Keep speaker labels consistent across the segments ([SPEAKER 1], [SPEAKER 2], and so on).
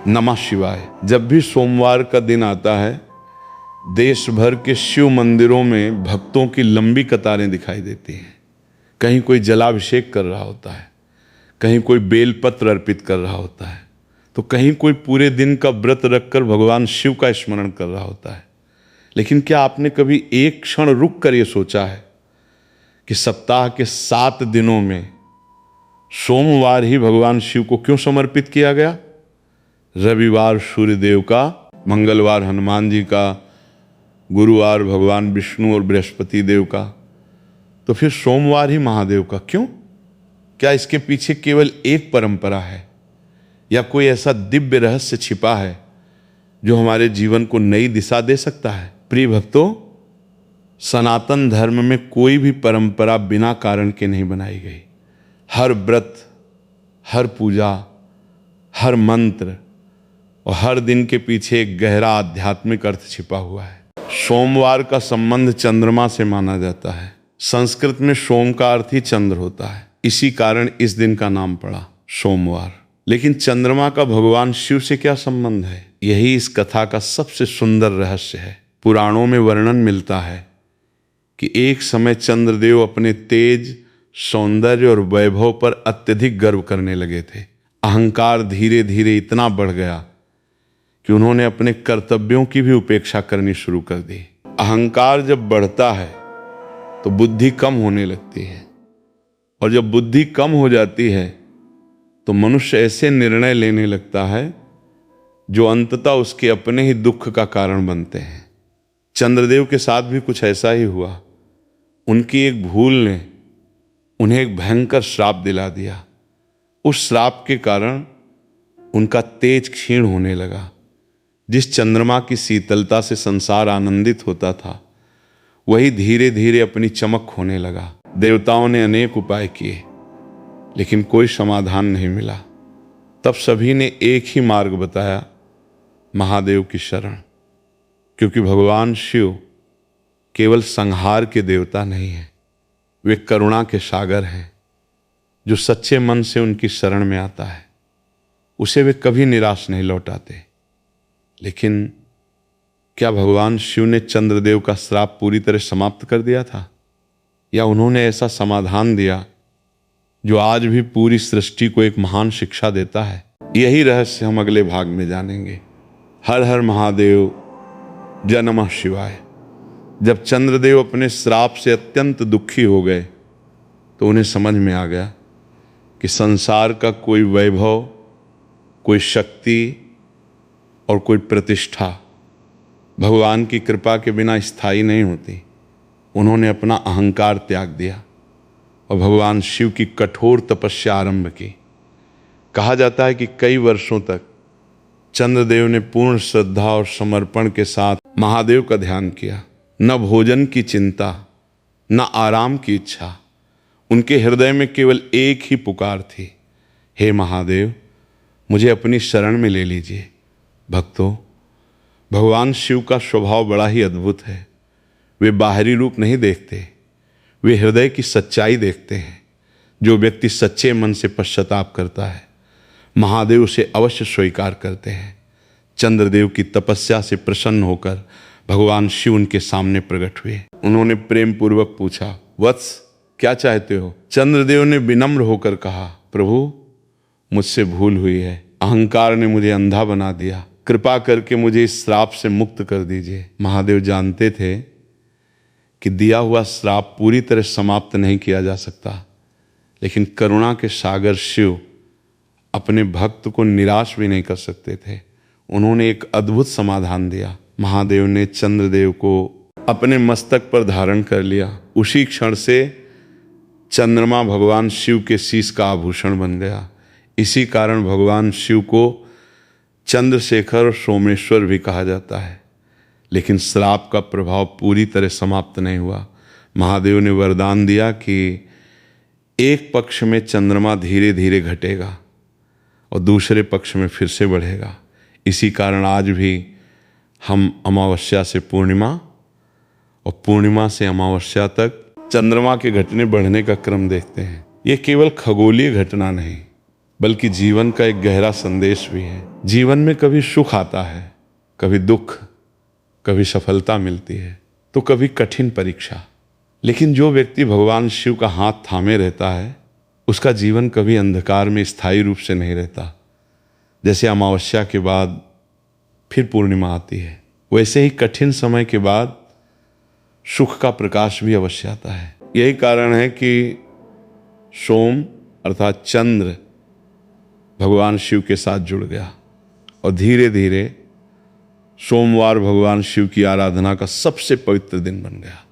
[SPEAKER 1] नमः शिवाय। जब भी सोमवार का दिन आता है, देश भर के शिव मंदिरों में भक्तों की लंबी कतारें दिखाई देती हैं। कहीं कोई जलाभिषेक कर रहा होता है, कहीं कोई बेलपत्र अर्पित कर रहा होता है, तो कहीं कोई पूरे दिन का व्रत रखकर भगवान शिव का स्मरण कर रहा होता है। लेकिन क्या आपने कभी एक क्षण रुक कर यह सोचा है कि सप्ताह के 7 दिनों में सोमवार ही भगवान शिव को क्यों समर्पित किया गया? रविवार सूर्यदेव का, मंगलवार हनुमान जी का, गुरुवार भगवान विष्णु और बृहस्पति देव का, तो फिर सोमवार ही महादेव का क्यों? क्या इसके पीछे केवल एक परंपरा है या कोई ऐसा दिव्य रहस्य छिपा है जो हमारे जीवन को नई दिशा दे सकता है? प्रिय भक्तों, सनातन धर्म में कोई भी परंपरा बिना कारण के नहीं बनाई गई। हर व्रत, हर पूजा, हर मंत्र और हर दिन के पीछे एक गहरा आध्यात्मिक अर्थ छिपा हुआ है। सोमवार का संबंध चंद्रमा से माना जाता है। संस्कृत में सोम का अर्थ ही चंद्र होता है, इसी कारण इस दिन का नाम पड़ा सोमवार। लेकिन चंद्रमा का भगवान शिव से क्या संबंध है? यही इस कथा का सबसे सुंदर रहस्य है। पुराणों में वर्णन मिलता है कि एक समय चंद्रदेव अपने तेज, सौंदर्य और वैभव पर अत्यधिक गर्व करने लगे थे। अहंकार धीरे धीरे इतना बढ़ गया कि उन्होंने अपने कर्तव्यों की भी उपेक्षा करनी शुरू कर दी। अहंकार जब बढ़ता है तो बुद्धि कम होने लगती है, और जब बुद्धि कम हो जाती है तो मनुष्य ऐसे निर्णय लेने लगता है जो अंततः उसके अपने ही दुख का कारण बनते हैं। चंद्रदेव के साथ भी कुछ ऐसा ही हुआ। उनकी एक भूल ने उन्हें एक भयंकर श्राप दिला दिया। उस श्राप के कारण उनका तेज क्षीण होने लगा। जिस चंद्रमा की शीतलता से संसार आनंदित होता था, वही धीरे धीरे अपनी चमक खोने लगा। देवताओं ने अनेक उपाय किए, लेकिन कोई समाधान नहीं मिला। तब सभी ने एक ही मार्ग बताया, महादेव की शरण। क्योंकि भगवान शिव केवल संहार के देवता नहीं हैं, वे करुणा के सागर हैं। जो सच्चे मन से उनकी शरण में आता है, उसे वे कभी निराश नहीं लौटाते। लेकिन क्या भगवान शिव ने चंद्रदेव का श्राप पूरी तरह समाप्त कर दिया था, या उन्होंने ऐसा समाधान दिया जो आज भी पूरी सृष्टि को एक महान शिक्षा देता है? यही रहस्य हम अगले भाग में जानेंगे। हर हर महादेव, जय नमः शिवाय। जब चंद्रदेव अपने श्राप से अत्यंत दुखी हो गए तो उन्हें समझ में आ गया कि संसार का कोई वैभव, कोई शक्ति और कोई प्रतिष्ठा भगवान की कृपा के बिना स्थायी नहीं होती। उन्होंने अपना अहंकार त्याग दिया और भगवान शिव की कठोर तपस्या आरंभ की। कहा जाता है कि कई वर्षों तक चंद्रदेव ने पूर्ण श्रद्धा और समर्पण के साथ महादेव का ध्यान किया। न भोजन की चिंता, न आराम की इच्छा। उनके हृदय में केवल एक ही पुकार थी, हे महादेव, मुझे अपनी शरण में ले लीजिए। भक्तों, भगवान शिव का स्वभाव बड़ा ही अद्भुत है। वे बाहरी रूप नहीं देखते, वे हृदय की सच्चाई देखते हैं। जो व्यक्ति सच्चे मन से पश्चाताप करता है, महादेव उसे अवश्य स्वीकार करते हैं। चंद्रदेव की तपस्या से प्रसन्न होकर भगवान शिव उनके सामने प्रकट हुए। उन्होंने प्रेम पूर्वक पूछा, वत्स, क्या चाहते हो? चंद्रदेव ने विनम्र होकर कहा, प्रभु, मुझसे भूल हुई है। अहंकार ने मुझे अंधा बना दिया। कृपा करके मुझे इस श्राप से मुक्त कर दीजिए। महादेव जानते थे कि दिया हुआ श्राप पूरी तरह समाप्त नहीं किया जा सकता, लेकिन करुणा के सागर शिव अपने भक्त को निराश भी नहीं कर सकते थे। उन्होंने एक अद्भुत समाधान दिया। महादेव ने चंद्रदेव को अपने मस्तक पर धारण कर लिया। उसी क्षण से चंद्रमा भगवान शिव के शीश का आभूषण बन गया। इसी कारण भगवान शिव को चंद्रशेखर और सोमेश्वर भी कहा जाता है। लेकिन श्राप का प्रभाव पूरी तरह समाप्त नहीं हुआ। महादेव ने वरदान दिया कि एक पक्ष में चंद्रमा धीरे धीरे घटेगा और दूसरे पक्ष में फिर से बढ़ेगा। इसी कारण आज भी हम अमावस्या से पूर्णिमा और पूर्णिमा से अमावस्या तक चंद्रमा के घटने बढ़ने का क्रम देखते हैं। ये केवल खगोलीय घटना नहीं, बल्कि जीवन का एक गहरा संदेश भी है। जीवन में कभी सुख आता है, कभी दुख, कभी सफलता मिलती है, तो कभी कठिन परीक्षा। लेकिन जो व्यक्ति भगवान शिव का हाथ थामे रहता है, उसका जीवन कभी अंधकार में स्थायी रूप से नहीं रहता। जैसे अमावस्या के बाद फिर पूर्णिमा आती है, वैसे ही कठिन समय के बाद सुख का प्रकाश भी अवश्य आता है। यही कारण है कि सोम अर्थात चंद्र भगवान शिव के साथ जुड़ गया और धीरे धीरे सोमवार भगवान शिव की आराधना का सबसे पवित्र दिन बन गया।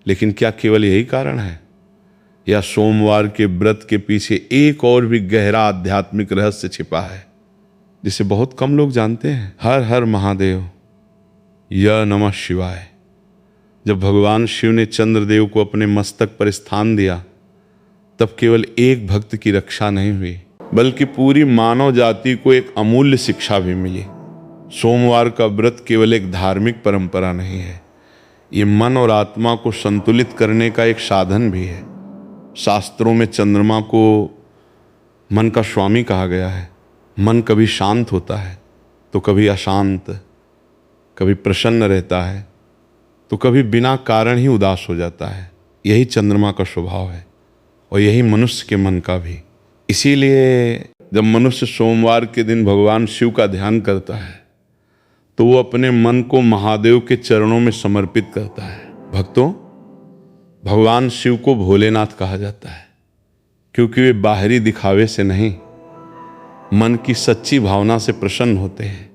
[SPEAKER 1] लेकिन क्या केवल यही कारण है, या सोमवार के व्रत के पीछे एक और भी गहरा आध्यात्मिक रहस्य छिपा है जिसे बहुत कम लोग जानते हैं? हर हर महादेव, य नमः शिवाय। जब भगवान शिव ने चंद्रदेव को अपने मस्तक पर स्थान दिया, तब केवल एक भक्त की रक्षा नहीं हुई, बल्कि पूरी मानव जाति को एक अमूल्य शिक्षा भी मिली। सोमवार का व्रत केवल एक धार्मिक परंपरा नहीं है, ये मन और आत्मा को संतुलित करने का एक साधन भी है। शास्त्रों में चंद्रमा को मन का स्वामी कहा गया है। मन कभी शांत होता है तो कभी अशांत, कभी प्रसन्न रहता है तो कभी बिना कारण ही उदास हो जाता है। यही चंद्रमा का स्वभाव है और यही मनुष्य के मन का भी। इसीलिए जब मनुष्य सोमवार के दिन भगवान शिव का ध्यान करता है तो वो अपने मन को महादेव के चरणों में समर्पित करता है। भक्तों, भगवान शिव को भोलेनाथ कहा जाता है क्योंकि वे बाहरी दिखावे से नहीं, मन की सच्ची भावना से प्रसन्न होते हैं।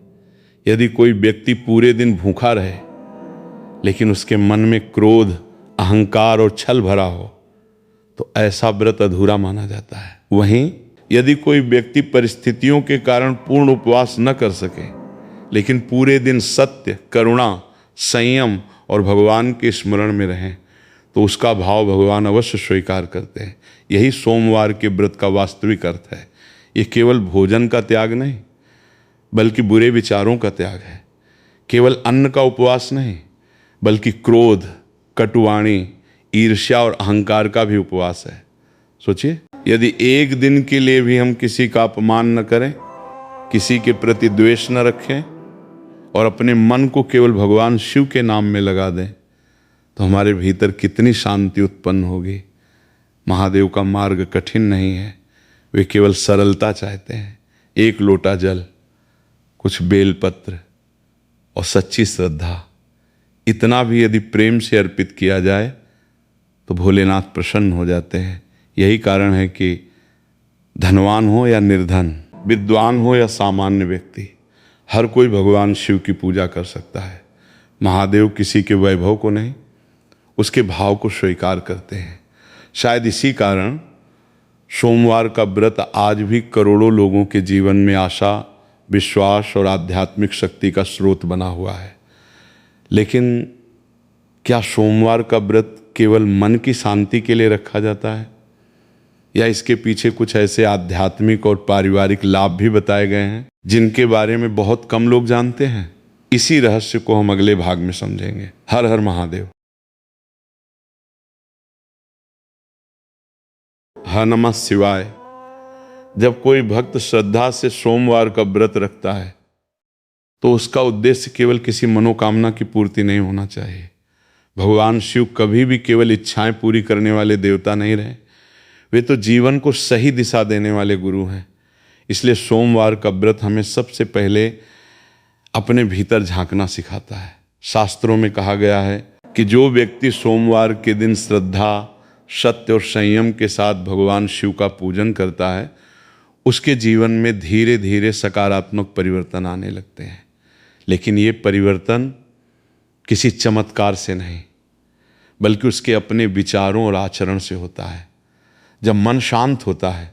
[SPEAKER 1] यदि कोई व्यक्ति पूरे दिन भूखा रहे लेकिन उसके मन में क्रोध, अहंकार और छल भरा हो तो ऐसा व्रत अधूरा माना जाता है। वहीं यदि कोई व्यक्ति परिस्थितियों के कारण पूर्ण उपवास न कर सके लेकिन पूरे दिन सत्य, करुणा, संयम और भगवान के स्मरण में रहें तो उसका भाव भगवान अवश्य स्वीकार करते हैं। यही सोमवार के व्रत का वास्तविक अर्थ है। ये केवल भोजन का त्याग नहीं, बल्कि बुरे विचारों का त्याग है। केवल अन्न का उपवास नहीं, बल्कि क्रोध, कटुवाणी, ईर्ष्या और अहंकार का भी उपवास है। सोचिए, यदि एक दिन के लिए भी हम किसी का अपमान न करें, किसी के प्रति द्वेष न रखें और अपने मन को केवल भगवान शिव के नाम में लगा दें तो हमारे भीतर कितनी शांति उत्पन्न होगी। महादेव का मार्ग कठिन नहीं है, वे केवल सरलता चाहते हैं। एक लोटा जल, कुछ बेलपत्र और सच्ची श्रद्धा, इतना भी यदि प्रेम से अर्पित किया जाए तो भोलेनाथ प्रसन्न हो जाते हैं। यही कारण है कि धनवान हो या निर्धन, विद्वान हो या सामान्य व्यक्ति, हर कोई भगवान शिव की पूजा कर सकता है। महादेव किसी के वैभव को नहीं, उसके भाव को स्वीकार करते हैं। शायद इसी कारण सोमवार का व्रत आज भी करोड़ों लोगों के जीवन में आशा, विश्वास और आध्यात्मिक शक्ति का स्रोत बना हुआ है। लेकिन क्या सोमवार का व्रत केवल मन की शांति के लिए रखा जाता है, या इसके पीछे कुछ ऐसे आध्यात्मिक और पारिवारिक लाभ भी बताए गए हैं जिनके बारे में बहुत कम लोग जानते हैं? इसी रहस्य को हम अगले भाग में समझेंगे। हर हर महादेव। हर नमः शिवाय। जब कोई भक्त श्रद्धा से सोमवार का व्रत रखता है तो उसका उद्देश्य केवल किसी मनोकामना की पूर्ति नहीं होना चाहिए। भगवान शिव कभी भी केवल इच्छाएं पूरी करने वाले देवता नहीं रहे, वे तो जीवन को सही दिशा देने वाले गुरु हैं। इसलिए सोमवार का व्रत हमें सबसे पहले अपने भीतर झांकना सिखाता है। शास्त्रों में कहा गया है कि जो व्यक्ति सोमवार के दिन श्रद्धा, सत्य और संयम के साथ भगवान शिव का पूजन करता है, उसके जीवन में धीरे धीरे सकारात्मक परिवर्तन आने लगते हैं। लेकिन ये परिवर्तन किसी चमत्कार से नहीं, बल्कि उसके अपने विचारों और आचरण से होता है। जब मन शांत होता है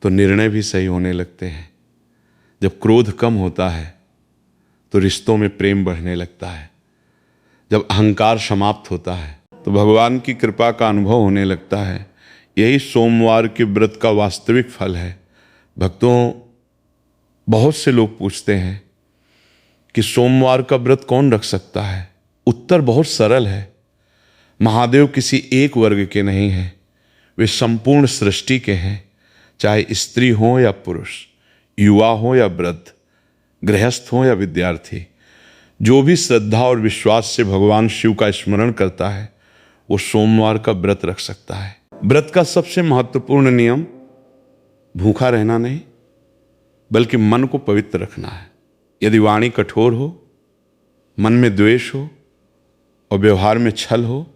[SPEAKER 1] तो निर्णय भी सही होने लगते हैं। जब क्रोध कम होता है तो रिश्तों में प्रेम बढ़ने लगता है। जब अहंकार समाप्त होता है तो भगवान की कृपा का अनुभव होने लगता है। यही सोमवार के व्रत का वास्तविक फल है। भक्तों, बहुत से लोग पूछते हैं कि सोमवार का व्रत कौन रख सकता है? उत्तर बहुत सरल है। महादेव किसी एक वर्ग के नहीं हैं, वे संपूर्ण सृष्टि के हैं। चाहे स्त्री हो या पुरुष, युवा हो या वृद्ध, गृहस्थ हो या विद्यार्थी, जो भी श्रद्धा और विश्वास से भगवान शिव का स्मरण करता है वो सोमवार का व्रत रख सकता है। व्रत का सबसे महत्वपूर्ण नियम भूखा रहना नहीं, बल्कि मन को पवित्र रखना है। यदि वाणी कठोर हो, मन में द्वेष हो और व्यवहार में छल हो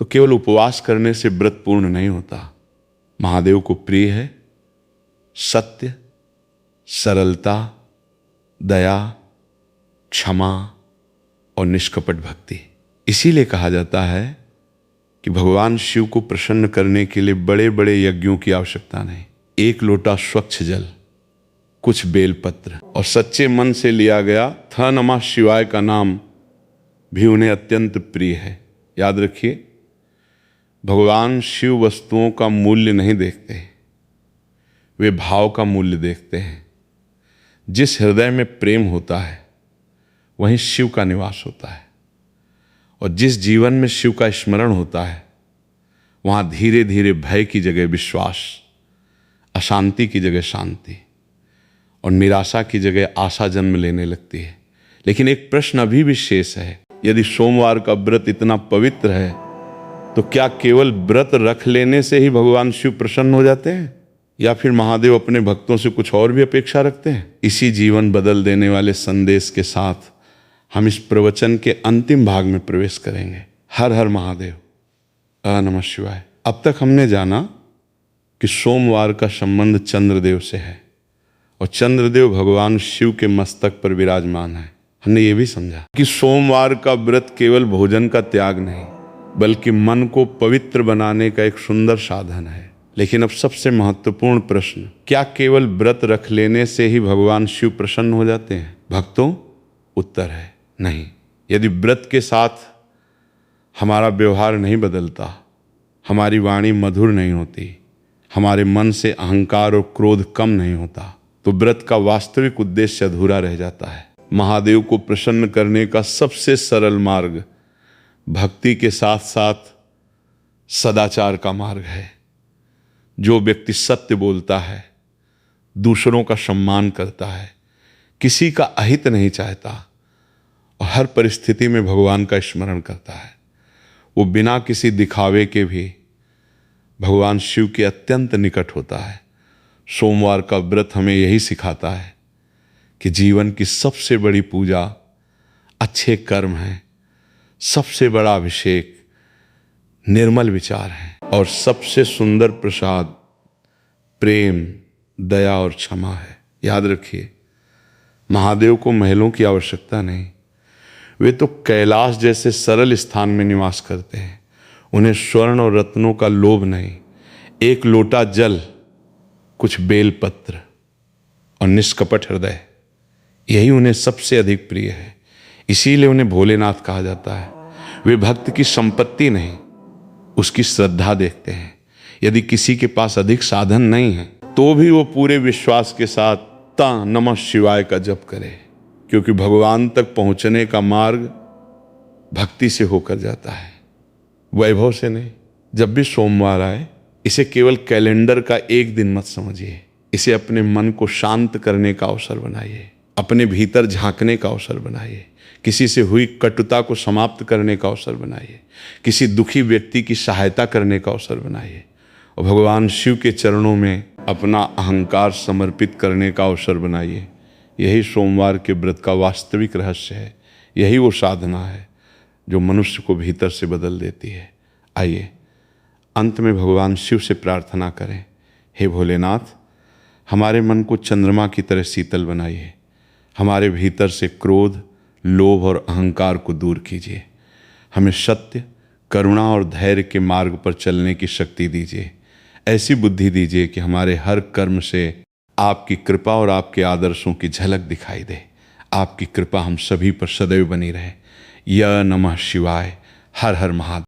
[SPEAKER 1] तो केवल उपवास करने से व्रत पूर्ण नहीं होता। महादेव को प्रिय है सत्य, सरलता, दया, क्षमा और निष्कपट भक्ति। इसीलिए कहा जाता है कि भगवान शिव को प्रसन्न करने के लिए बड़े बड़े यज्ञों की आवश्यकता नहीं। एक लोटा स्वच्छ जल, कुछ बेलपत्र और सच्चे मन से लिया गया थ नमः शिवाय का नाम भी उन्हें अत्यंत प्रिय है। याद रखिए, भगवान शिव वस्तुओं का मूल्य नहीं देखते, वे भाव का मूल्य देखते हैं। जिस हृदय में प्रेम होता है वहीं शिव का निवास होता है, और जिस जीवन में शिव का स्मरण होता है वहाँ धीरे धीरे भय की जगह विश्वास, अशांति की जगह शांति और निराशा की जगह आशा जन्म लेने लगती है। लेकिन एक प्रश्न अभी भी शेष है, यदि सोमवार का व्रत इतना पवित्र है तो क्या केवल व्रत रख लेने से ही भगवान शिव प्रसन्न हो जाते हैं, या फिर महादेव अपने भक्तों से कुछ और भी अपेक्षा रखते हैं? इसी जीवन बदल देने वाले संदेश के साथ हम इस प्रवचन के अंतिम भाग में प्रवेश करेंगे। हर हर महादेव, नमः शिवाय। अब तक हमने जाना कि सोमवार का संबंध चंद्रदेव से है और चंद्रदेव भगवान शिव के मस्तक पर विराजमान है। हमने ये भी समझा कि सोमवार का व्रत केवल भोजन का त्याग नहीं, बल्कि मन को पवित्र बनाने का एक सुंदर साधन है। लेकिन अब सबसे महत्वपूर्ण प्रश्न, क्या केवल व्रत रख लेने से ही भगवान शिव प्रसन्न हो जाते हैं? भक्तों, उत्तर है नहीं। यदि व्रत के साथ हमारा व्यवहार नहीं बदलता, हमारी वाणी मधुर नहीं होती, हमारे मन से अहंकार और क्रोध कम नहीं होता, तो व्रत का वास्तविक उद्देश्य अधूरा रह जाता है। महादेव को प्रसन्न करने का सबसे सरल मार्ग भक्ति के साथ साथ सदाचार का मार्ग है। जो व्यक्ति सत्य बोलता है, दूसरों का सम्मान करता है, किसी का अहित नहीं चाहता और हर परिस्थिति में भगवान का स्मरण करता है, वो बिना किसी दिखावे के भी भगवान शिव के अत्यंत निकट होता है। सोमवार का व्रत हमें यही सिखाता है कि जीवन की सबसे बड़ी पूजा अच्छे कर्म हैं, सबसे बड़ा अभिषेक निर्मल विचार हैं, और सबसे सुंदर प्रसाद प्रेम, दया और क्षमा है। याद रखिए, महादेव को महलों की आवश्यकता नहीं, वे तो कैलाश जैसे सरल स्थान में निवास करते हैं। उन्हें स्वर्ण और रत्नों का लोभ नहीं, एक लोटा जल, कुछ बेलपत्र और निष्कपट हृदय, यही उन्हें सबसे अधिक प्रिय है। इसीलिए उन्हें भोलेनाथ कहा जाता है। वे भक्त की संपत्ति नहीं, उसकी श्रद्धा देखते हैं। यदि किसी के पास अधिक साधन नहीं है तो भी वो पूरे विश्वास के साथ ता नमः शिवाय का जप करे, क्योंकि भगवान तक पहुंचने का मार्ग भक्ति से होकर जाता है, वैभव से नहीं। जब भी सोमवार आए, इसे केवल कैलेंडर का एक दिन मत समझिए, इसे अपने मन को शांत करने का अवसर बनाइए, अपने भीतर झांकने का अवसर बनाइए, किसी से हुई कटुता को समाप्त करने का अवसर बनाइए, किसी दुखी व्यक्ति की सहायता करने का अवसर बनाइए और भगवान शिव के चरणों में अपना अहंकार समर्पित करने का अवसर बनाइए। यही सोमवार के व्रत का वास्तविक रहस्य है। यही वो साधना है जो मनुष्य को भीतर से बदल देती है। आइए अंत में भगवान शिव से प्रार्थना करें, हे भोलेनाथ, हमारे मन को चंद्रमा की तरह शीतल बनाइए, हमारे भीतर से क्रोध, लोभ और अहंकार को दूर कीजिए, हमें सत्य, करुणा और धैर्य के मार्ग पर चलने की शक्ति दीजिए। ऐसी बुद्धि दीजिए कि हमारे हर कर्म से आपकी कृपा और आपके आदर्शों की झलक दिखाई दे। आपकी कृपा हम सभी पर सदैव बनी रहे। यह नमः शिवाय। हर हर महादेव।